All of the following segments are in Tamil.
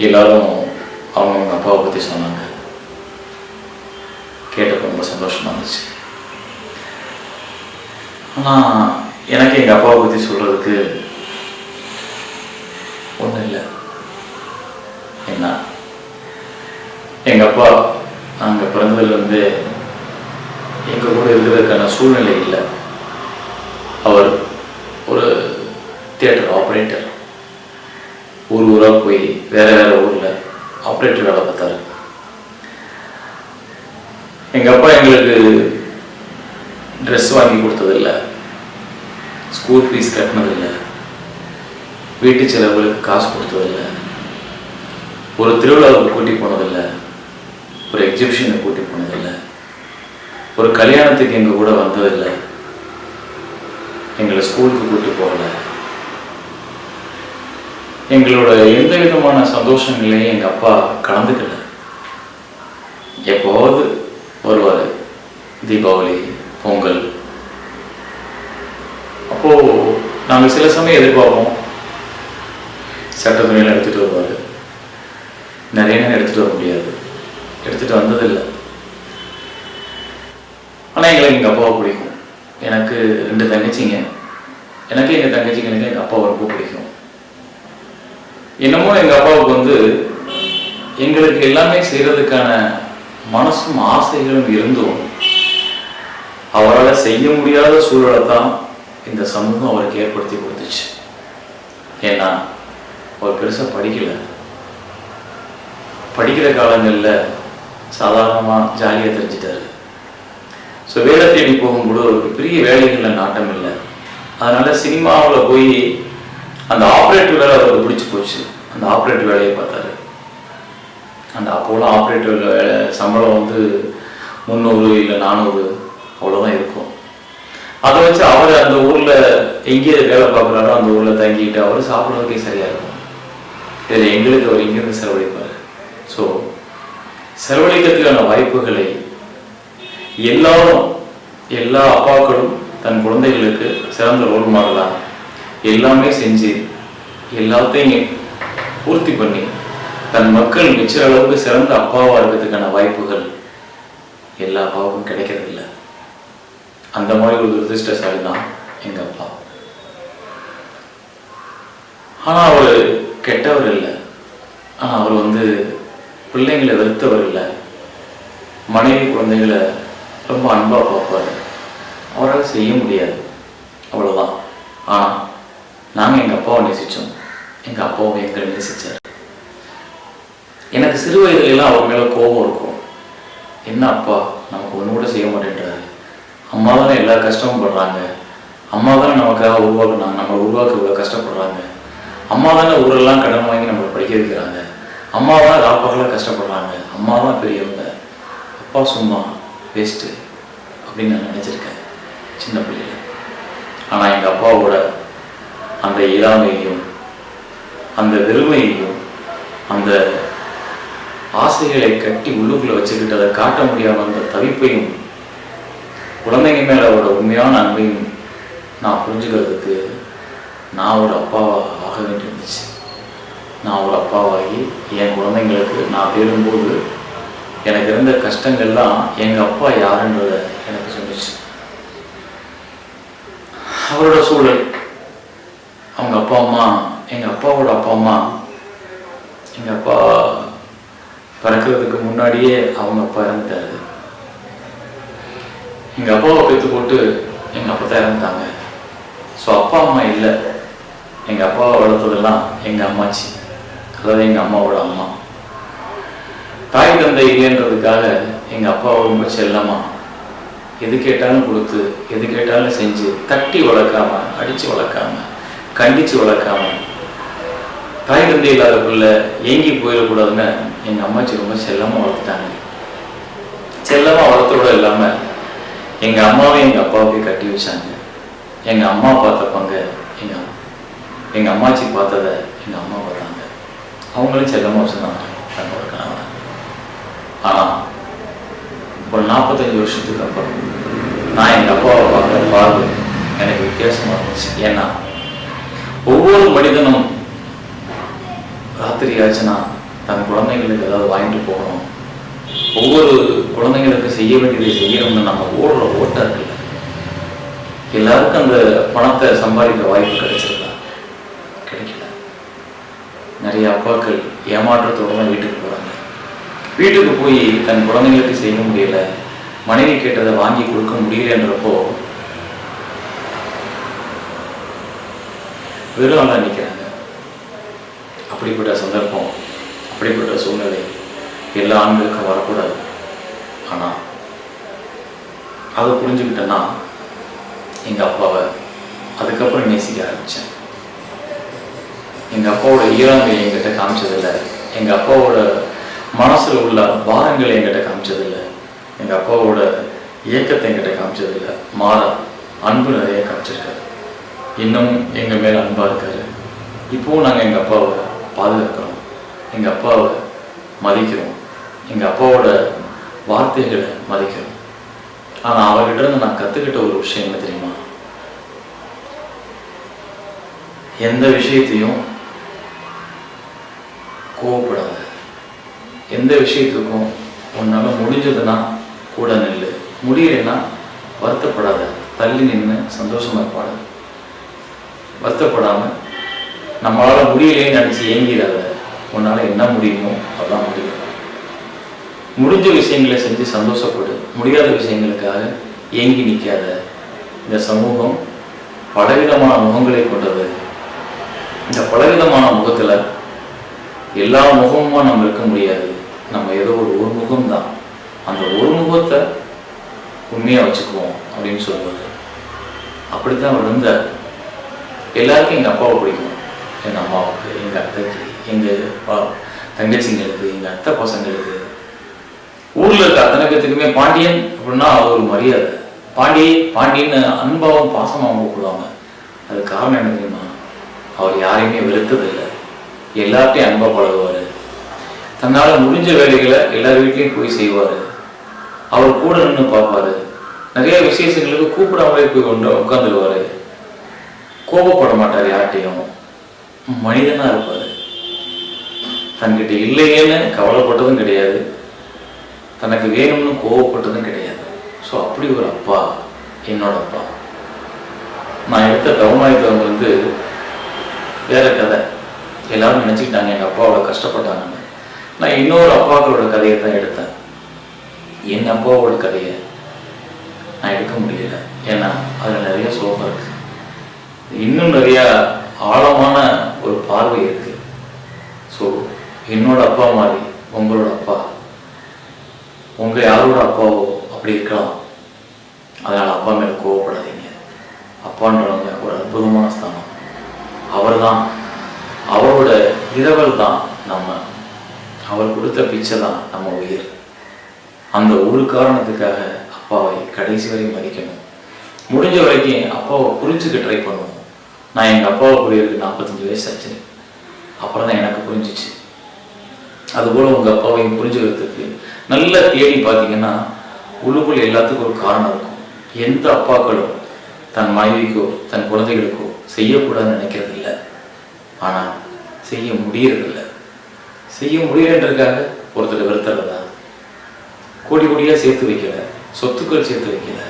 எல்லாரும் அவங்கவுங்க அப்பாவை பற்றி சொன்னாங்க. கேட்டப்போ ரொம்ப சந்தோஷமாக இருந்துச்சு. ஆனால் எனக்கு எங்கள் அப்பாவை பற்றி சொல்கிறதுக்கு ஒன்றும் இல்லை. என்ன, எங்கள் அப்பா நாங்கள் பிறந்ததுலேருந்து எங்கள் கூட இருக்கிறதுக்கான சூழ்நிலை இல்லை. அவர் ஒரு தியேட்டர் ஆப்ரேட்டர். ஊராக போய் வேறு ஊரில் ஆப்ரேட்டர் வேலை பார்த்தாரு. எங்கள் அப்பா எங்களுக்கு ட்ரெஸ் வாங்கி கொடுத்ததில்லை, ஸ்கூல் ஃபீஸ் கட்டினதில்லை, வீட்டு செலவுகளுக்கு காசு கொடுத்ததில்லை, ஒரு திருவிழாவுக்கு கூட்டி போனதில்லை, ஒரு எக்ஸிபிஷனுக்கு கூட்டி போனதில்லை, ஒரு கல்யாணத்துக்கு எங்கள் கூட வந்ததில்லை, எங்களை ஸ்கூலுக்கு கூட்டி போகலை. எங்களோட எந்த விதமான சந்தோஷங்களையும் எங்கள் அப்பா கலந்துக்கல. எப்போது வருவார், தீபாவளி, பொங்கல், அப்போது நாங்கள் சில சமயம் எதிர்பார்ப்போம். சட்ட துணியெல்லாம் எடுத்துகிட்டு வருவார். நிறைய நேரம் எடுத்துகிட்டு வர முடியாது, எடுத்துகிட்டு வந்ததில்லை. ஆனால் எங்களுக்கு எங்கள் அப்பாவை பிடிக்கும். எனக்கு 2 தங்கச்சிங்க. எனக்கு எங்கள் தங்கச்சிங்களுக்கு எங்கள் அப்பாவை ரொம்ப பிடிக்கும். என்னமோ எங்கள் அப்பாவுக்கு எங்களுக்கு எல்லாமே செய்கிறதுக்கான மனசும் ஆசைகளும் இருந்தும் அவரால் செய்ய முடியாத சூழலை தான் இந்த சமூகம் அவருக்கு ஏற்படுத்தி கொடுத்துச்சு. ஏன்னா அவர் பெருசாக படிக்கிற காலங்களில் சாதாரணமாக ஜாலியாக தெரிஞ்சிட்டாரு. ஸோ வேலை தேடி போகும்போது அவருக்கு பெரிய வேலைகளில் நாட்டம் இல்லை. அதனால் சினிமாவில் போய் அந்த ஆப்ரேட்டர் வேலை அவருக்கு பிடிச்சி போச்சு. அந்த ஆப்ரேட்டர் வேலையை பார்த்தாரு. அந்த அப்போலாம் ஆப்ரேட்டர் வேலை சம்பளம் 300 இல்லை 400 அவ்வளோதான் இருக்கும். அதை வச்சு அவர் அந்த ஊரில் எங்கேயே வேலை பார்க்குறாரோ அந்த ஊரில் தங்கிட்டு அவர் சாப்பிட்றதுக்கே சரியாக இருக்கும். இதில் எங்களுக்கு அவர் எங்கேருந்து செலவழிப்பார். ஸோ செலவழிக்கிறதுக்கான வாய்ப்புகளை எல்லா அப்பாக்களும் தன் குழந்தைகளுக்கு சிறந்த ரோல் மாடலாக எல்லாமே செஞ்சு எல்லாத்தையும் பூர்த்தி பண்ணி தன் மக்கள் மிச்ச அளவுக்கு சிறந்த அப்பாவாக இருக்கிறதுக்கான வாய்ப்புகள் எல்லா அப்பாவுக்கும் கிடைக்கிறதில்ல. அந்த மாதிரி ஒரு துரதிர்ஷ்டசாலி தான் எங்கள் அப்பா. ஆனால் அவர் கெட்டவர் இல்லை. ஆனால் அவர் பிள்ளைங்களை வெறுத்தவர் இல்லை. மனைவி குழந்தைகளை ரொம்ப அன்பாக பார்ப்பார். அவரால் செய்ய முடியாது, அவ்வளோதான். ஆனால் நாங்கள் எங்கள் அப்பாவை நேசித்தோம், எங்கள் அப்பாவை எங்களை நேசித்தார். எனக்கு சிறு வயதுலாம் அவர் மேலே கோபம் இருக்கும். என்ன அப்பா நமக்கு ஒன்று கூட செய்ய மாட்டேன்றாரு, அம்மா தானே எல்லா கஷ்டமும் படுறாங்க, அம்மா தானே நமக்காக உருவாக்குனாங்க, நம்ம உருவாக்க இவ்வளோ கஷ்டப்படுறாங்க, அம்மா தானே ஊரெல்லாம் கடன் வாங்கி நம்மளை படிக்க வைக்கிறாங்க, அம்மா தான் ராப்பகலாக கஷ்டப்படுறாங்க, அம்மா தான் பெரியவங்க, அப்பா சும்மா வேஸ்ட்டு அப்படின்னு நான் நினச்சிருக்கேன் சின்ன பிள்ளையில. ஆனால் எங்கள் அப்பாவோட அந்த இயலாமையையும் அந்த வெறுமையையும் அந்த ஆசைகளை கட்டி உள்ளுக்குள்ளே வச்சுக்கிட்டு அதை காட்ட முடியாமல் அந்த தவிப்பையும் குழந்தைங்க மேலே அவரோட உண்மையான அன்பையும் நான் புரிஞ்சுக்கிறதுக்கு நான் ஒரு அப்பாவாக ஆக வேண்டியிருந்துச்சு. நான் ஒரு அப்பாவாகி என் குழந்தைங்களுக்கு நான் தேடும்போது எனக்கு இருந்த கஷ்டங்கள்லாம் எங்கள் அப்பா யாருன்றதை எனக்கு சொன்னிச்சு. அவரோட சூழல், அவங்க அப்பா அம்மா, எங்கள் அப்பாவோட அப்பா அம்மா, எங்கள் அப்பா பிறக்கிறதுக்கு முன்னாடியே அவங்க அப்பா இறந்துட்டாரு. எங்கள் அப்பாவை பெற்று போட்டு எங்கள் அப்பா தான் இறந்துட்டாங்க. ஸோ அப்பா அம்மா இல்லை. எங்கள் அப்பாவை வளர்த்ததெல்லாம் எங்கள் அம்மாச்சி, அதாவது எங்கள் அம்மாவோட அம்மா. தாய் தந்தை இல்லைன்றதுக்காக எங்கள் அப்பாவை ரொம்ப செல்லமா எது கேட்டாலும் கொடுத்து எது கேட்டாலும் செஞ்சு தட்டி வளர்க்காம, அடித்து வளர்க்காம, கண்டித்து வளர்க்காம, தாய் தந்தை இல்லாத பிள்ளை ஏங்கி போயிடக்கூடாதுன்னு எங்கள் அம்மாச்சி ரொம்ப செல்லமாக வளர்த்துட்டாங்க. செல்லமாக வளர்த்தோட இல்லாமல் எங்கள் அம்மாவை எங்கள் அப்பாவை கட்டி வச்சாங்க. எங்கள் அம்மா பார்த்த பங்கு எங்கள் அம்மாச்சி பார்த்ததை எங்கள் அம்மா பார்த்தாங்க. அவங்களும் செல்லமாக வச்சுருந்தாங்க தன்னோட கணவனை. ஆனால் ஒரு 45 வருஷத்துக்கு அப்புறம் நான் எங்கள் அப்பாவை பார்க்குற பார்வை எனக்கு வித்தியாசமாக இருந்துச்சு. ஏன்னா ஒவ்வொரு மனிதனும் ராத்திரி ஆச்சுன்னா தன் குழந்தைங்களுக்கு ஏதாவது வாங்கிட்டு போகணும், ஒவ்வொரு குழந்தைங்களுக்கு செய்ய வேண்டியதை செய்யணும்னு நம்ம ஓடுற ஓட்டம் இருக்குல்ல, எல்லாருக்கும் அந்த பணத்தை சம்பாதிக்கிற வாய்ப்பு கிடைச்சிருக்கா? கிடைக்கல. நிறைய அப்பாக்கள் ஏமாற்றத்தோடு தான் வீட்டுக்கு போகிறாங்க. வீட்டுக்கு போய் தன் குழந்தைங்களுக்கு செய்ய முடியல, மனைவி கேட்டதை வாங்கி கொடுக்க முடியலன்றப்போ வெறும் நல்லா நிற்கிறாங்க. அப்படிப்பட்ட சந்தர்ப்பம், அப்படிப்பட்ட சூழ்நிலை எல்லா ஆண்களுக்கும் வரக்கூடாது. ஆனால் அதை புரிஞ்சுக்கிட்டேன்னா எங்கள் அப்பாவை அதுக்கப்புறம் நேசிக்க ஆரம்பித்தேன். எங்கள் அப்பாவோட ஈராமை என்கிட்ட காமிச்சதில்லை, எங்கள் அப்பாவோட மனசில் உள்ள பாரங்களை என்கிட்ட காமிச்சதில்லை, எங்கள் அப்பாவோட இயக்கத்தை என்கிட்ட காமிச்சதில்லை. மாறா அன்பு நிறைய காமிச்சிருக்காரு. இன்னும் எங்கள் மேலே அன்பாக இருக்காரு. இப்போவும் நாங்கள் எங்கள் அப்பாவை பாதுகாக்கிறோம், எங்கள் அப்பாவை மதிக்கிறோம், எங்கள் அப்பாவோட வார்த்தைகளை மதிக்கிறோம். ஆனால் அவர்கிட்ட இருந்து நான் கற்றுக்கிட்ட ஒரு விஷயம் என்ன தெரியுமா? எந்த விஷயத்தையும் கோவப்படாத, எந்த விஷயத்துக்கும் உன்னால் முடிஞ்சதுன்னா கூட நில்லு, முடியலைன்னா வருத்தப்படாத, தள்ளி நின்று சந்தோஷமா இருப்பாடு. வருத்தப்படாமல் நம்மளால் முடியலேன்னு நினச்சி ஏங்கிடாத, உன்னால் என்ன முடியுமோ அதான் முடியும். முடிஞ்ச விஷயங்களை செஞ்சு சந்தோஷப்படு, முடியாத விஷயங்களுக்காக ஏங்கி நிற்காத. இந்த சமூகம் பலவிதமான முகங்களை கொண்டது. இந்த பலவிதமான முகத்தில் எல்லா முகமுமா நம்ம இருக்க முடியாது. நம்ம ஏதோ ஒரு முகம்தான், அந்த ஒரு முகத்தை உண்மையாக வச்சுக்குவோம் அப்படின்னு சொல்லுவார். அப்படித்தான் அவர் இருந்தார். எல்லாருக்கும் எங்கள் அப்பாவை பிடிக்கும், எங்கள் அம்மாவுக்கு, எங்கள் அத்தைக்கு, எங்கள் தங்கச்சிங்களுக்கு, எங்கள் அத்தை பசங்களுக்கு, ஊரில் இருக்க அத்தனை பேத்துக்குமே பாண்டியன் அப்படின்னா அது ஒரு மரியாதை. பாண்டியன்னு அன்பாவும் பாசமாகவும் கூப்பிடுவாங்க. அது காரணம் என்ன தெரியுமா? அவர் யாரையுமே வெறுத்ததில்லை, எல்லார்ட்டையும் அன்பாக பழகுவார். தன்னால் முடிஞ்ச வேலைகளை எல்லார் வீட்லேயும் போய் செய்வார். அவர் கூட நின்று பார்ப்பார். நிறைய விசேஷங்களுக்கு கூப்பிடாமலே போய் உட்காந்துருவார். கோபப்பட மாட்டார் யார்கிட்டையும், மனிதனாக இருப்பார். தன்கிட்ட இல்லையேன்னு கவலைப்பட்டதும் கிடையாது, தனக்கு வேணும்னு கோவப்பட்டதும் கிடையாது. ஸோ அப்படி ஒரு அப்பா என்னோட அப்பா. நான் எடுத்த தவமாயத்தவங்க வந்து வேற கதை. எல்லாரும் நினச்சிக்கிட்டாங்க எங்கள் அப்பாவோட கஷ்டப்பட்டாங்கன்னு. நான் இன்னொரு அப்பாக்களோட கதையை தான் எடுத்தேன். என் அப்பாவோட கதையை நான் எடுக்க முடியல, ஏன்னா அதில் நிறைய சோகம் இருக்கு, இன்னும் நிறைய ஆழமான ஒரு பார்வை இருக்கு. ஸோ என்னோட அப்பா மாதிரி உங்களோட அப்பா, உங்கள் யாரோட அப்பாவோ அப்படி இருக்கலாம். அதனால் அப்பா மேலே கோவப்படாதீங்க. அப்பான்றவங்க ஒரு அற்புதமான ஸ்தானம். அவர் தான், அவரோட இரவல் தான் நம்ம, அவர் கொடுத்த பிச்சை தான் நம்ம உயிர். அந்த ஒரு காரணத்துக்காக அப்பாவை கடைசி வரை மதிக்கணும். முடிஞ்ச வரைக்கும் அப்பாவை புரிஞ்சுக்க ட்ரை பண்ணுவோம். நான் எங்கள் அப்பாவை புரியறதுக்கு 45 வயசு ஆச்சு, அப்புறம் தான் எனக்கு புரிஞ்சிச்சு. அதுபோல் உங்கள் அப்பாவையும் புரிஞ்சுக்கிறதுக்கு நல்லா தேடி பார்த்தீங்கன்னா உள்ளுக்குள்ள எல்லாத்துக்கும் ஒரு காரணம் இருக்கும். எந்த அப்பாக்களும் தன் மனைவிக்கோ தன் குழந்தைகளுக்கோ செய்யக்கூடாதுன்னு நினைக்கிறது இல்லை, ஆனால் செய்ய முடியறதில்லை. செய்ய முடியலன்றதுக்காக ஒருத்தர் வெறுத்துறதா? கோடி கோடியாக சேர்த்து வைக்கல, சொத்துக்கள் சேர்த்து வைக்கல,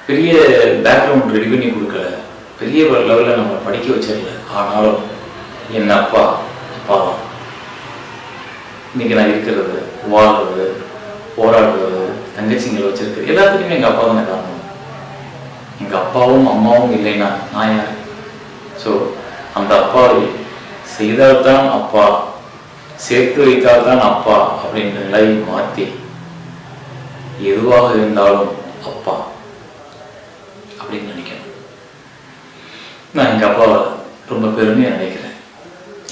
பெரிய பேக்ரவுண்ட் ரெடி பண்ணி கொடுக்கல, பெரிய லெவலில் நம்ம படிக்க வச்சிடல. ஆனாலும் என் அப்பா தான். இன்னைக்கு நான் இருக்கிறது, வாழ்றது, போராடுறது, தங்கச்சிங்களை வச்சிருக்கிறது எல்லாத்துக்குமே எங்கள் அப்பா தானே காரணம். எங்கள் அப்பாவும் அம்மாவும் இல்லைன்னா நான் யார்? ஸோ அந்த அப்பாவை செய்தால்தான் அப்பா, சேர்த்து வைத்தால்தான் அப்பா அப்படின்ற நிலையை மாற்றி எதுவாக இருந்தாலும் அப்பா அப்படின்னு நினைக்கணும். நான் எங்கள் அப்பாவை ரொம்ப பெருமையாக நினைக்கிறேன்.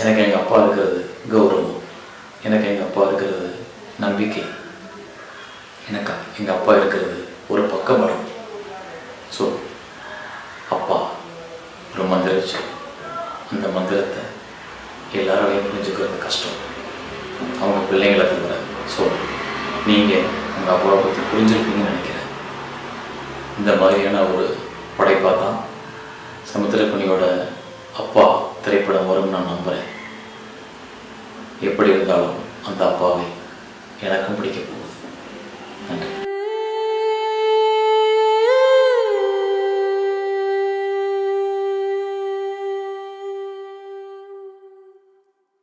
எனக்கு எங்கள் அப்பா இருக்கிறது கௌரவம், எனக்கு எங்கள் அப்பா இருக்கிறது நம்பிக்கை, எனக்கு எங்கள் அப்பா இருக்கிறது ஒரு பக்கமரம். ஸோ அப்பா ஒரு மந்திரிச்சு, அந்த மந்திரத்தை எல்லாராலையும் புரிஞ்சுக்கிறது கஷ்டம், அவங்க பிள்ளைங்களை தவிர. ஸோ நீங்கள் உங்கள் அப்பாவை பற்றி புரிஞ்சிருப்பீங்கன்னு நினைக்கிறேன். இந்த மாதிரியான ஒரு படைப்பாக தான் சமுத்திரக்கனியோட அப்பா திரைப்படம் வரும்னு நான் நம்புகிறேன். எப்படி இருந்தாலும் அந்த அப்பாவை எனக்கும் பிடிக்க போகுது.